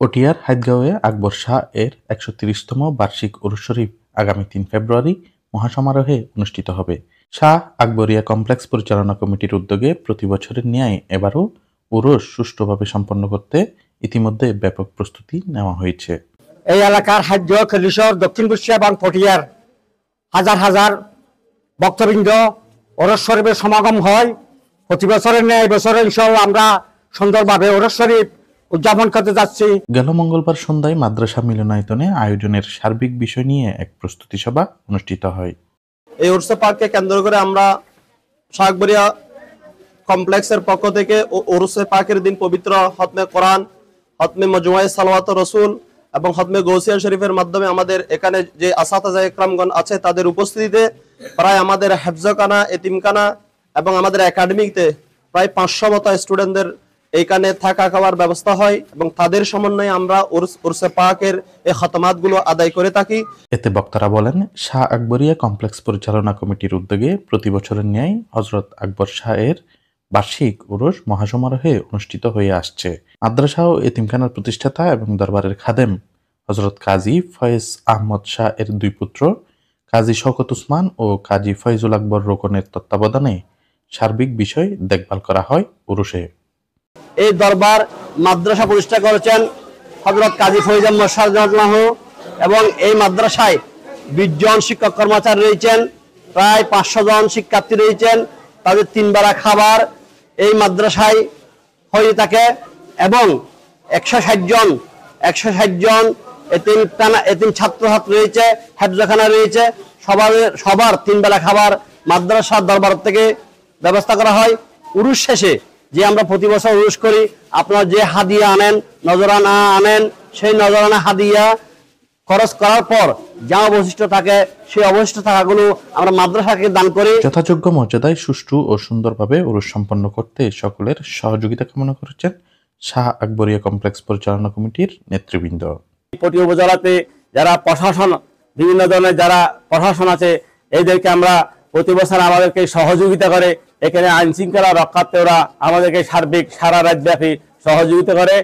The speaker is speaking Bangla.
পটিয়ার হাইদগাঁওয়ে আকবর শাহ এর ১৩০তম বার্ষিক উরুস শরীফ আগামী ৩ ফেব্রুয়ারি মহাসমারোহে অনুষ্ঠিত হবে। শাহ আকবরিয়া কমপ্লেক্স পরিচালনা কমিটির উদ্যোগে প্রতি বছরের ন্যায় এবারও উরুস সুষ্ঠুভাবে সম্পন্ন করতে ইতিমধ্যে ব্যাপক প্রস্তুতি নেওয়া হয়েছে। এই এলাকার হাজ্য খেলিশর দক্ষিণ কুষ্টিয়া এবং পটিয়ার হাজার হাজার ভক্তবৃন্দ উরুস শরীফের সমাগম হয়। প্রতি বছরের ন্যায় এবছরে ইনশাআল্লাহ আমরা সুন্দরভাবে উরুস শরীফ উদযাপন করতে যাচ্ছি। গেল মঙ্গলবার সন্ধ্যায় মাদ্রাসা মিলনায়তনে আয়োজনের সার্বিক বিষয় নিয়ে এক প্রস্তুতি সভা অনুষ্ঠিত হয়। এই উরস পাককে কেন্দ্র করে আমরা শাহ আকবরিয়া কমপ্লেক্সের পক্ষ থেকে উরুস পাকের দিন পবিত্র খতমে কোরআন, খতমে মজমুআয়ে সালাওয়াত রাসূল এবং খতমে গৌসিয়া শরীফের মাধ্যমে আমাদের এখানে যে আসাতাজা ইকরামগণ আছে তাদের উপস্থিতিতে প্রায় আমাদের হেফজখানা, এতিমখানা এবং আমাদের একাডেমিতে প্রায় ৫০০ মতো স্টুডেন্টদের এইখানে থাকা খাওয়ার ব্যবস্থা হয় এবং তাদের সমন্বয়ে আমরা উরসে পাকের এই খতমাতগুলো আদায় করে থাকি। এতে বক্তারা বলেন, শাহ আকবরিয়া কমপ্লেক্স পরিচালনা কমিটির উদ্যোগে প্রতি বছরের ন্যায় হযরত আকবর শাহ এর বার্ষিক উরুস মহাসমারোহে অনুষ্ঠিত হয়ে আসছে। মাদ্রাসা ও এতিমখানার প্রতিষ্ঠাতা এবং দরবারের খাদেম হযরত কাজী ফয়েজ আহমদ শাহ এর দুই পুত্র কাজী শওকত উসমান ও কাজী ফয়জুল আকবর রোকনের তত্ত্বাবধানে সার্বিক বিষয় দেখভাল করা হয় উরুসে। এই দরবার মাদ্রাসা প্রতিষ্ঠা করেছেন হযরত কাজী ফয়েজ আহমদ শাহ এবং এই মাদ্রাসায় ২০ জন শিক্ষক কর্মচারী রয়েছেন, প্রায় ৫০০ জন শিক্ষার্থী রয়েছেন। তাদের ৩ বেলা খাবার এই মাদ্রাসায় হয়ে থাকে এবং ১৬০ জন এতিম ছাত্রছাত্রী রয়েছে, হেফজখানা রয়েছে। সবার ৩ বেলা খাবার মাদ্রাসার দরবার থেকে ব্যবস্থা করা হয়। উরুস শেষে যে আমরা প্রতি বছর উরুস করি, আপনারা যে হাদিয়া আনেন, নজরানা আনেন, সেই নজরানা হাদিয়া খরচ করার পর যা অবশিষ্ট থাকে সেই অবশিষ্ট টাকাগুলো আমরা মাদ্রাসাকে দান করি। যথাযোগ্য মর্যাদায় সুষ্ঠু ও সুন্দরভাবে উরুস সম্পন্ন করতে সকলের সহযোগিতা কামনা করেছেন শাহ আকবরিয়া কমপ্লেক্স পরিচালনা কমিটির নেতৃবৃন্দ। পটিয়া উপজেলাতে যারা প্রশাসন, বিভিন্ন ধরনের যারা প্রশাসন আছে, এদেরকে আমরা প্রতি বছর আমাদেরকে সহযোগিতা করে। এখানে আইন শৃঙ্খলা রক্ষার্থে ওরা আমাদেরকে সার্বিক সারা রাতব্যাপী সহযোগিতা করে।